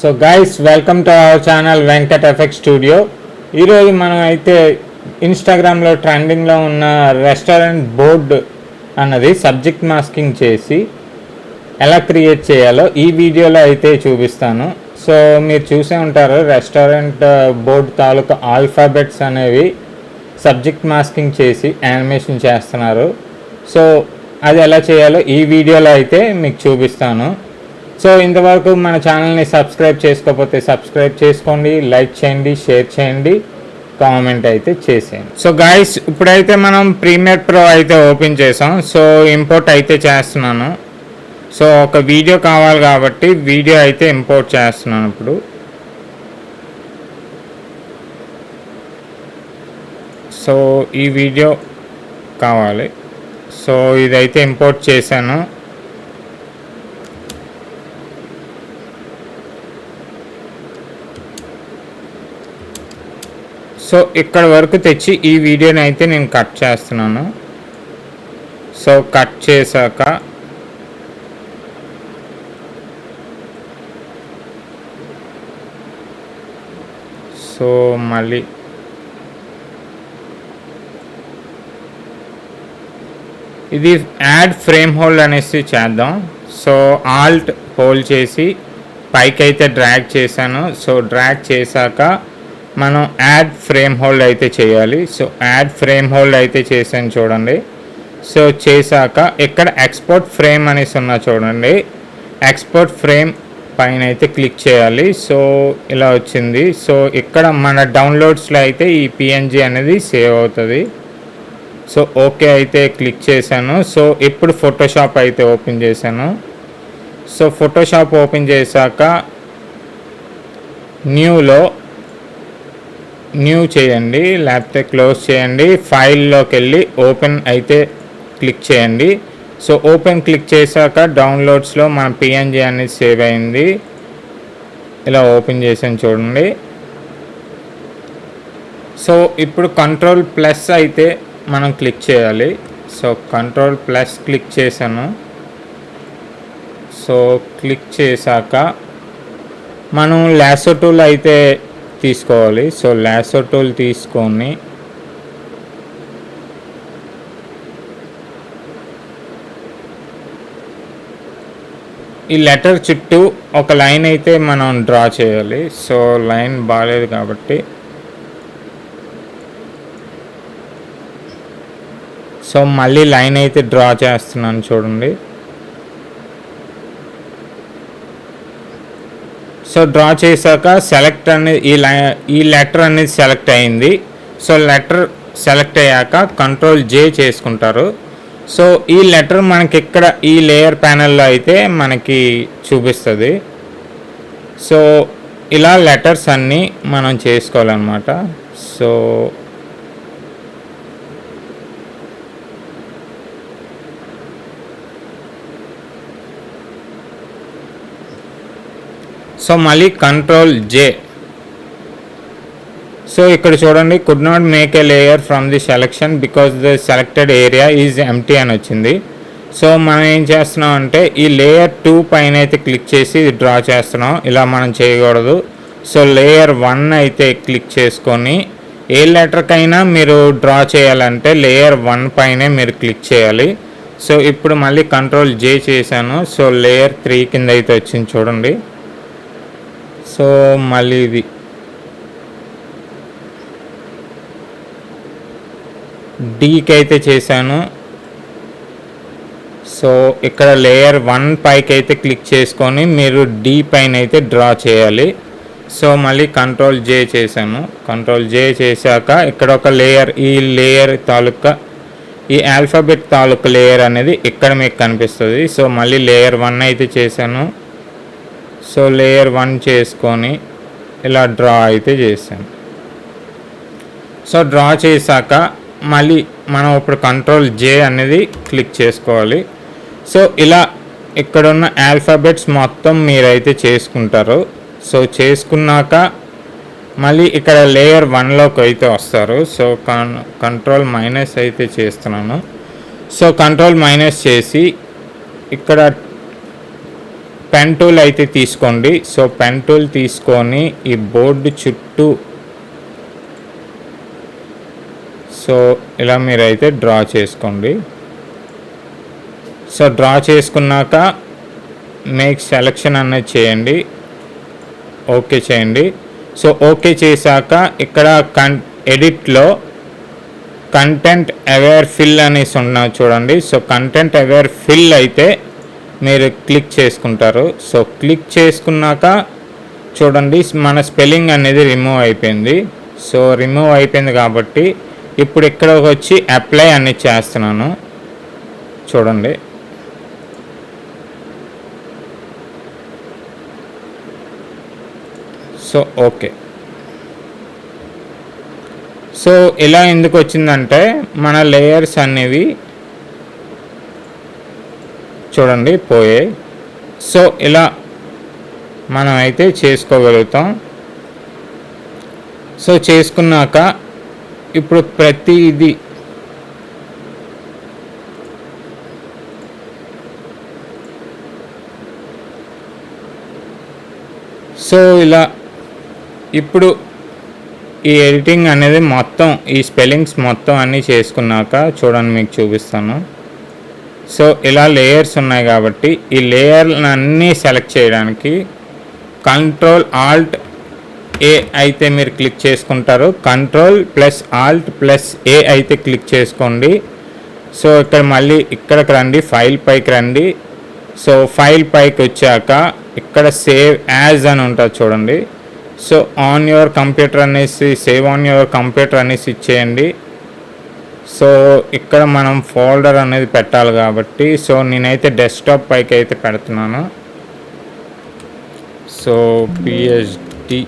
So guys welcome to our channel Venkat effect studio. ఈరోజు మనం అయితే ఇన్స్టాగ్రామ్లో ట్రెండింగ్లో ఉన్న రెస్టారెంట్ బోర్డ్ అన్నది సబ్జెక్ట్ మాస్కింగ్ చేసి ఎలా క్రియేట్ చేయాలో ఈ వీడియోలో అయితే చూపిస్తాను. సో మీరు చూసే ఉంటారు, రెస్టారెంట్ బోర్డ్ తాలూకా ఆల్ఫాబెట్స్ అనేవి సబ్జెక్ట్ మాస్కింగ్ చేసి యానిమేషన్ చేస్తున్నారు. సో అది ఎలా చేయాలో ఈ వీడియోలో అయితే మీకు చూపిస్తాను. సో ఇంతవరకు మన ఛానల్ని సబ్స్క్రైబ్ చేసుకోకపోతే సబ్స్క్రైబ్ చేసుకోండి, లైక్ చేయండి, షేర్ చేయండి, కామెంట్ అయితే చేసేయండి. సో గైస్ ఇప్పుడైతే మనం ప్రీమియర్ ప్రో అయితే ఓపెన్ చేసాం. సో ఇంపోర్ట్ అయితే చేస్తున్నాను. సో ఒక వీడియో కావాలి కాబట్టి వీడియో అయితే ఇంపోర్ట్ చేస్తున్నాను. ఇప్పుడు సో ఈ వీడియో కావాలి. సో ఇదైతే ఇంపోర్ట్ చేశాను. సో ఇక్కడ వరకు తెచ్చి ఈ వీడియోని అయితే నేను కట్ చేస్తున్నాను. సో కట్ చేశాక సో మళ్ళీ ఇది యాడ్ ఫ్రేమ్ హోల్డ్ అనేసి చేద్దాం. సో ఆల్ట్ హోల్డ్ చేసి పైకి అయితే డ్రాగ్ చేశాను. సో డ్రాగ్ చేశాక మనం యాడ్ ఫ్రేమ్ హోల్డ్ అయితే చేయాలి. సో యాడ్ ఫ్రేమ్ హోల్డ్ అయితే చేసాను చూడండి. సో చేశాక ఇక్కడ ఎక్స్పోర్ట్ ఫ్రేమ్ అనేసి ఉన్నా చూడండి. ఎక్స్పోర్ట్ ఫ్రేమ్ పైన అయితే క్లిక్ చేయాలి. సో ఇలా వచ్చింది. సో ఇక్కడ మన డౌన్లోడ్స్లో అయితే ఈ పిఎన్జీ అనేది సేవ్ అవుతుంది. సో ఓకే అయితే క్లిక్ చేశాను. సో ఇప్పుడు ఫోటోషాప్ అయితే ఓపెన్ చేశాను. సో ఫోటోషాప్ ఓపెన్ చేశాక న్యూ చేయండి, లేకపోతే క్లోజ్ చేయండి. ఫైల్లోకి వెళ్ళి ఓపెన్ అయితే క్లిక్ చేయండి. సో ఓపెన్ క్లిక్ చేశాక డౌన్లోడ్స్లో మన పిఎన్జీ అనేది సేవ్ అయింది. ఇలా ఓపెన్ చేసాను చూడండి. సో ఇప్పుడు కంట్రోల్ ప్లస్ అయితే మనం క్లిక్ చేయాలి. సో కంట్రోల్ ప్లస్ క్లిక్ చేశాను. సో క్లిక్ చేశాక మనం లాసో టూల్ అయితే తీసుకోవాలి. సో లాసో టూల్ తీసుకొని ఈ లెటర్ చుట్టూ ఒక లైన్ అయితే మనం డ్రా చేయాలి. సో లైన్ బాగాలేదు కాబట్టి సో మళ్ళీ లైన్ అయితే డ్రా చేస్తున్నాను చూడండి. సో డ్రా చేశాక సెలెక్ట్ అనేది ఈ లెటర్ అనేది సెలెక్ట్ అయింది. సో లెటర్ సెలెక్ట్ అయ్యాక కంట్రోల్ జే చేసుకుంటారు. సో ఈ లెటర్ మనకి ఇక్కడ ఈ లేయర్ ప్యానెల్లో అయితే మనకి చూపిస్తుంది. సో ఇలా లెటర్స్ అన్నీ మనం చేసుకోవాలన్నమాట. సో సో మళ్ళీ కంట్రోల్ జే. సో ఇక్కడ చూడండి, could not make a layer from the selection because the selected area is empty అని వచ్చింది. సో మనం ఏం చేస్తున్నాం అంటే ఈ లేయర్ 2 పైన అయితే క్లిక్ చేసి డ్రా చేస్తున్నాం. ఇలా మనం చేయకూడదు. సో లేయర్ 1 అయితే క్లిక్ చేసుకొని ఏ లెటర్కైనా మీరు డ్రా చేయాలంటే లేయర్ 1 పైనే మీరు క్లిక్ చేయాలి. సో ఇప్పుడు మళ్ళీ కంట్రోల్ జే చేశాను. సో లేయర్ 3 కింద అయితే వచ్చింది చూడండి. సో మళ్ళీ ఇది డీకి అయితే చేశాను. సో ఇక్కడ లేయర్ 1 పైకి అయితే క్లిక్ చేసుకొని మీరు డి పైన అయితే డ్రా చేయాలి. సో మళ్ళీ కంట్రోల్ జే చేశాను. కంట్రోల్ జే చేశాక ఇక్కడ ఒక లేయర్, ఈ లేయర్ తాలూకా ఈ ఆల్ఫాబెట్ తాలూకా లేయర్ అనేది ఇక్కడ మీకు కనిపిస్తుంది. సో మళ్ళీ లేయర్ 1 అయితే చేశాను. సో లేయర్ 1 చేసుకొని ఇలా డ్రా అయితే చేశాను. సో డ్రా చేశాక మళ్ళీ మనం ఇప్పుడు కంట్రోల్ జే అనేది క్లిక్ చేసుకోవాలి. సో ఇలా ఇక్కడున్న ఆల్ఫాబెట్స్ మొత్తం మీరైతే చేసుకుంటారు. సో చేసుకున్నాక మళ్ళీ ఇక్కడ లేయర్ 1లోకి అయితే వస్తారు. సో కంట్రోల్ మైనస్ అయితే చేస్తున్నాను. సో కంట్రోల్ మైనస్ చేసి ఇక్కడ పెన్ టూల్ అయితే తీసుకోండి. సో పెన్ టూల్ తీసుకొని ఈ బోర్డు చుట్టూ సో ఇలా మీరైతే డ్రా చేసుకోండి. సో డ్రా చేసుకున్నాక మేక్ సెలెక్షన్ అనేది చేయండి, ఓకే చేయండి. సో ఓకే చేశాక ఇక్కడ ఎడిట్లో కంటెంట్ అవేర్ ఫిల్ అనేసి ఉన్నది చూడండి. సో కంటెంట్ అవేర్ ఫిల్ అయితే మీరు క్లిక్ చేసుకుంటారు. సో క్లిక్ చేసుకున్నాక చూడండి మన స్పెల్లింగ్ అనేది రిమూవ్ అయిపోయింది. సో రిమూవ్ అయిపోయింది కాబట్టి ఇప్పుడు ఇక్కడ వచ్చి అప్లై అనేది చేస్తున్నాను చూడండి. So okay. సో ఇలా ఎందుకు వచ్చిందంటే మన లేయర్స్ అనేవి చూడండి పోయాయి. సో ఇలా మనం అయితే చేసుకోగలుగుతాం. సో చేసుకున్నాక ఇప్పుడు ప్రతిదీ సో ఇలా ఇప్పుడు ఈ ఎడిటింగ్ అనేది మొత్తం ఈ స్పెల్లింగ్స్ మొత్తం అన్నీ చేసుకున్నాక చూడండి మీకు చూపిస్తాను. సో ఇలా లేయర్స్ ఉన్నాయి కాబట్టి ఈ లేయర్లను అన్నీ సెలెక్ట్ చేయడానికి కంట్రోల్ ఆల్ట్ ఏ అయితే మీరు క్లిక్ చేసుకుంటారు. కంట్రోల్ ప్లస్ ఆల్ట్ ప్లస్ ఏ అయితే క్లిక్ చేసుకోండి. సో ఇక్కడ మళ్ళీ ఇక్కడికి రండి, ఫైల్ పైకి రండి. సో ఫైల్ పైకి వచ్చాక ఇక్కడ సేవ్ యాజ్ అని ఉంటుంది చూడండి. సో ఆన్ యువర్ కంప్యూటర్ అనేసి సేవ్ ఆన్ యువర్ కంప్యూటర్ అనేసి ఇచ్చేయండి. సో ఇక్కడ మనం ఫోల్డర్ అనేది పెట్టాలి కాబట్టి సో నేనైతే డెస్క్టాప్ పైకి అయితే పెడుతున్నాను. సో పిహెచ్డి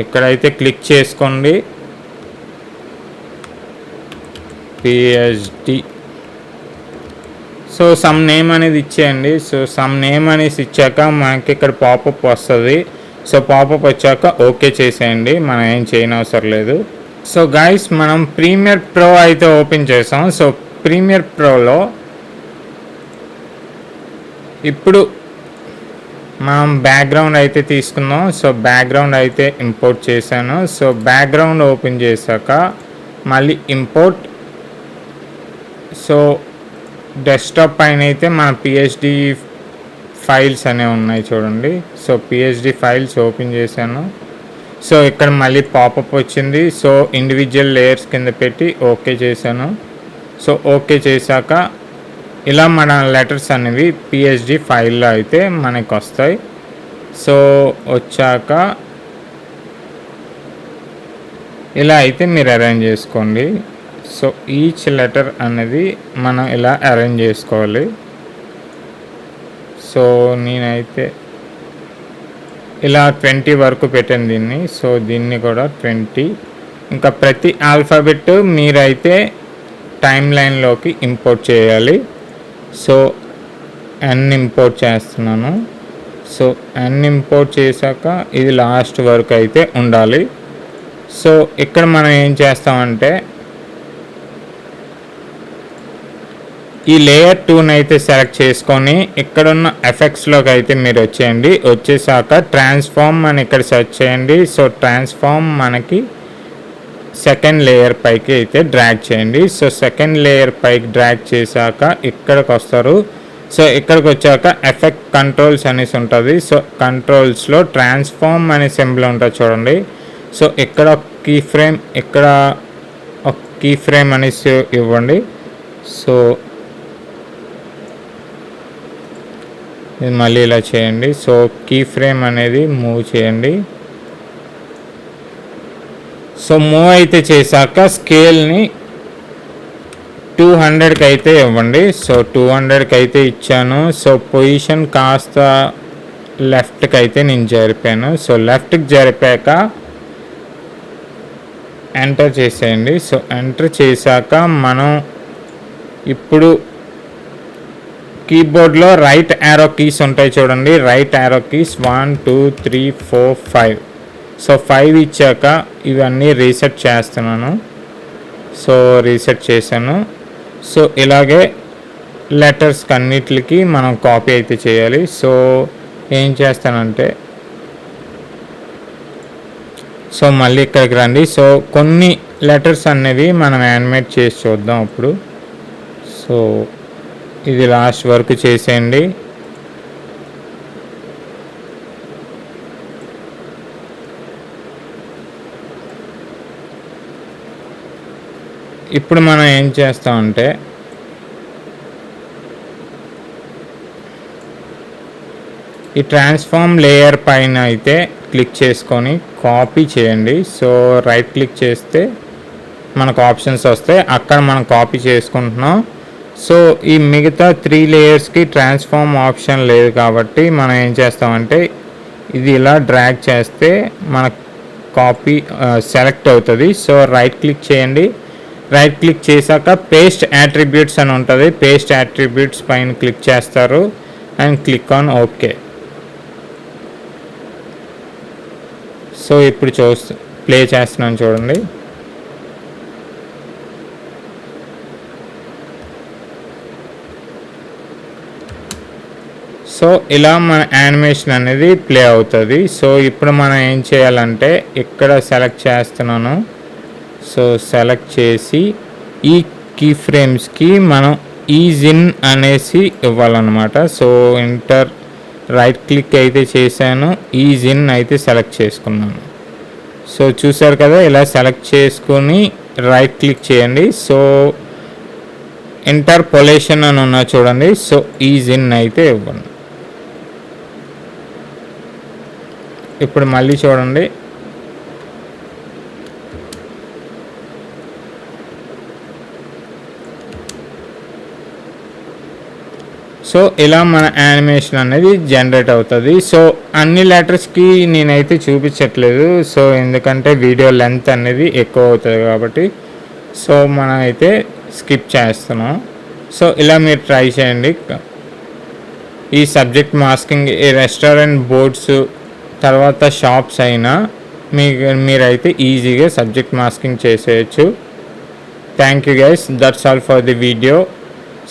ఇక్కడైతే క్లిక్ చేసుకోండి, పిహెచ్డి. సో సమ్ నేమ్ అనేది ఇచ్చేయండి. సో సమ్ నేమ్ అనేసి ఇచ్చాక మనకి ఇక్కడ పాపప్ వస్తుంది. సో పాపప్ వచ్చాక ఓకే చేసేయండి, మనం ఏం చేయనవసరం లేదు. సో గైస్ మనం ప్రీమియర్ ప్రో అయితే ఓపెన్ చేసాం. సో ప్రీమియర్ ప్రోలో ఇప్పుడు మనం బ్యాక్గ్రౌండ్ అయితే తీసుకుందాం. సో బ్యాక్గ్రౌండ్ అయితే ఇంపోర్ట్ చేశాను. సో బ్యాక్గ్రౌండ్ ఓపెన్ చేశాక మళ్ళీ ఇంపోర్ట్. సో డెస్క్టాప్ పైన అయితే మన పిహెచ్డి ఫైల్స్ అనేవి ఉన్నాయి చూడండి. సో పిహెచ్డి ఫైల్స్ ఓపెన్ చేశాను. సో ఇక్కడ మళ్ళీ పాపప్ వచ్చింది. సో ఇండివిజువల్ లేయర్స్ కింద పెట్టి ఓకే చేశాను. సో ఓకే చేశాక ఇలా మన లెటర్స్ అనేవి పిహెచ్డి ఫైల్లో అయితే మనకు వస్తాయి. సో వచ్చాక ఇలా అయితే మీరు అరేంజ్ చేసుకోండి. సో ఈచ్ లెటర్ అనేది మనం ఇలా అరేంజ్ చేసుకోవాలి. సో నేనైతే ఇలా 20 వరకు పెట్టాను దీన్ని. సో దీన్ని కూడా 20. ఇంకా ప్రతి ఆల్ఫాబెట్ మీరైతే టైమ్ లైన్లోకి ఇంపోర్ట్ చేయాలి. సో ఎన్ ఇంపోర్ట్ చేస్తున్నాను. సో ఎన్ ఇంపోర్ట్ చేశాక ఇది లాస్ట్ వరకు అయితే ఉండాలి. సో ఇక్కడ మనం ఏం చేస్తామంటే ఈ లేయర్ 2ని అయితే సెలెక్ట్ చేసుకొని ఇక్కడున్న ఎఫెక్ట్స్లోకి అయితే మీరు వచ్చేయండి. వచ్చేసాక ట్రాన్స్ఫార్మ్ అని ఇక్కడ సెర్చ్ చేయండి. సో ట్రాన్స్ఫార్మ్ మనకి సెకండ్ లేయర్ పైకి అయితే డ్రాగ్ చేయండి. సో సెకండ్ లేయర్ పైకి డ్రాగ్ చేశాక ఇక్కడికి వస్తారు. సో ఇక్కడికి వచ్చాక ఎఫెక్ట్ కంట్రోల్స్ అనేసి ఉంటుంది. సో కంట్రోల్స్లో ట్రాన్స్ఫార్మ్ అనే సింబల్ ఉంటుంది చూడండి. సో ఇక్కడ కీ ఫ్రేమ్, ఇక్కడ ఒక కీ ఫ్రేమ్ అనేసి ఇవ్వండి. సో ఇది మళ్ళీ ఇలా చేయండి. సో కీ ఫ్రేమ్ అనేది మూవ్ చేయండి. సో మూవ్ అయితే చేశాక స్కేల్ని 200కి అయితే ఇవ్వండి. సో 200కి అయితే ఇచ్చాను. సో పొజిషన్ కాస్త లెఫ్ట్కి అయితే నేను జరిపాను. సో లెఫ్ట్కి జరిపాక ఎంటర్ చేసేయండి. సో ఎంటర్ చేశాక మనం ఇప్పుడు కీబోర్డ్లో రైట్ యారో కీస్ ఉంటాయి చూడండి. Right arrow keys 1 2 3 4 5. సో 5 ఇచ్చాక ఇవన్నీ రీసెట్ చేస్తున్నాను. సో రీసెట్ చేశాను. సో ఇలాగే లెటర్స్ అన్నిటికి మనం కాపీ అయితే చేయాలి. సో ఏం చేస్తానంటే సో మళ్ళీ ఇక్కడికి రండి. సో కొన్ని లెటర్స్ అనేవి మనం యానిమేట్ చేసి చూద్దాం ఇప్పుడు. సో ఇది లాస్ట్ వరకు చేసేయండి. ఇప్పుడు మనం ఏం చేస్తామంటే ఈ ట్రాన్స్ఫార్మ్ లేయర్ పైన అయితే క్లిక్ చేసుకొని కాపీ చేయండి. సో రైట్ క్లిక్ చేస్తే మనకు ఆప్షన్స్ వస్తాయి, అక్కడ మనం కాపీ చేసుకుంటున్నాం. సో ఈ మిగతా 3 లేయర్స్కి ట్రాన్స్ఫార్మ్ ఆప్షన్ లేదు కాబట్టి మనం ఏం చేస్తామంటే ఇది ఇలా డ్రాగ్ చేస్తే మన కాపీ సెలెక్ట్ అవుతుంది. సో రైట్ క్లిక్ చేయండి. రైట్ క్లిక్ చేశాక పేస్ట్ యాట్రిబ్యూట్స్ అని ఉంటుంది. పేస్ట్ యాట్రిబ్యూట్స్ పైన క్లిక్ చేస్తారు and click on okay. So ఇప్పుడు ప్లే చేస్తున్నాను చూడండి. సో ఇలా మన యానిమేషన్ అనేది ప్లే అవుతుంది. సో ఇప్పుడు మనం ఏం చేయాలంటే ఇక్కడ సెలెక్ట్ చేస్తున్నాను. సో సెలెక్ట్ చేసి ఈ కీ ఫ్రేమ్స్కి మనం ఈజ్ ఇన్ అనేసి ఇవ్వాలన్నమాట. సో ఎంటర్ రైట్ క్లిక్ అయితే చేశాను, ఈజ్ ఇన్ అయితే సెలెక్ట్ చేసుకున్నాను. సో చూసారు కదా, ఇలా సెలెక్ట్ చేసుకొని రైట్ క్లిక్ చేయండి. సో ఇంటర్పోలేషన్ అని ఉన్నా చూడండి. సో ఈజ్ ఇన్ అయితే ఇవ్వండి. ఇప్పుడు మళ్ళీ చూడండి. సో ఇలా మన యానిమేషన్ అనేది జనరేట్ అవుతుంది. సో అన్ని లెటర్స్కి నేనైతే చూపించట్లేదు, సో ఎందుకంటే వీడియో లెంత్ అనేది ఎక్కువ అవుతుంది కాబట్టి సో మనం అయితే స్కిప్ చేస్తున్నాం. సో ఇలా మీరు ట్రై చేయండి. ఈ సబ్జెక్ట్ మాస్కింగ్ ఈ రెస్టారెంట్ బోర్డ్స్ తర్వాత షాప్స్ అయినా మీరైతే ఈజీగా సబ్జెక్ట్ మాస్కింగ్ చేసేయచ్చు. Thank you guys, that's all for the video.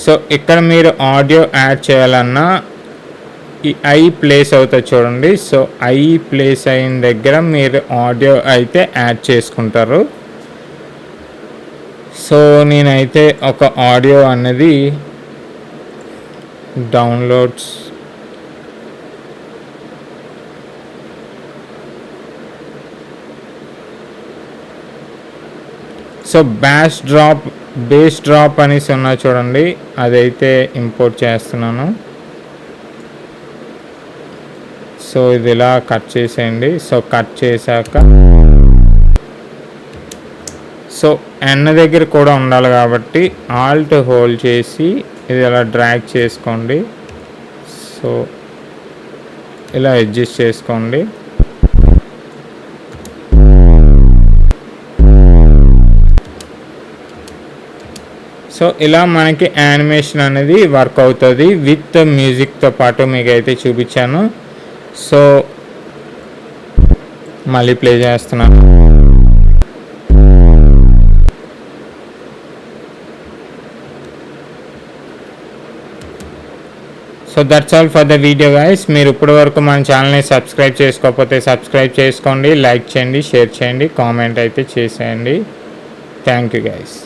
So ఇక్కడ మీరు ఆడియో యాడ్ చేయాలన్నా ఈ ఐ ప్లేస్ అవుతుంది చూడండి. సో ఐ ప్లేస్ అయిన దగ్గర మీరు ఆడియో అయితే యాడ్ చేసుకుంటారు. సో నేనైతే ఒక ఆడియో అనేది డౌన్లోడ్స్ సో బేస్ డ్రాప్ అనేసి ఉన్నా చూడండి, అదైతే ఇంపోర్ట్ చేస్తున్నాను. సో ఇది ఇలా కట్ చేసేయండి. సో కట్ చేశాక సో ఎన్న దగ్గర కూడా ఉండాలి కాబట్టి ఆల్ట్ హోల్డ్ చేసి ఇది ఇలా డ్రాగ్ చేసుకోండి. సో ఇలా అడ్జస్ట్ చేసుకోండి. సో ఇలా మనకి యానిమేషన్ అనేది వర్క్ అవుతుంది విత్ మ్యూజిక్తో పాటు మీకు అయితే చూపించాను. సో మళ్ళీ ప్లే చేస్తున్నాను. So that's all for the video guys. మీరు ఇప్పటి వరకు మన ఛానల్ని సబ్స్క్రైబ్ చేసుకోకపోతే సబ్స్క్రైబ్ చేసుకోండి, లైక్ చేయండి, షేర్ చేయండి, కామెంట్ అయితే చేసేయండి. Thank you guys.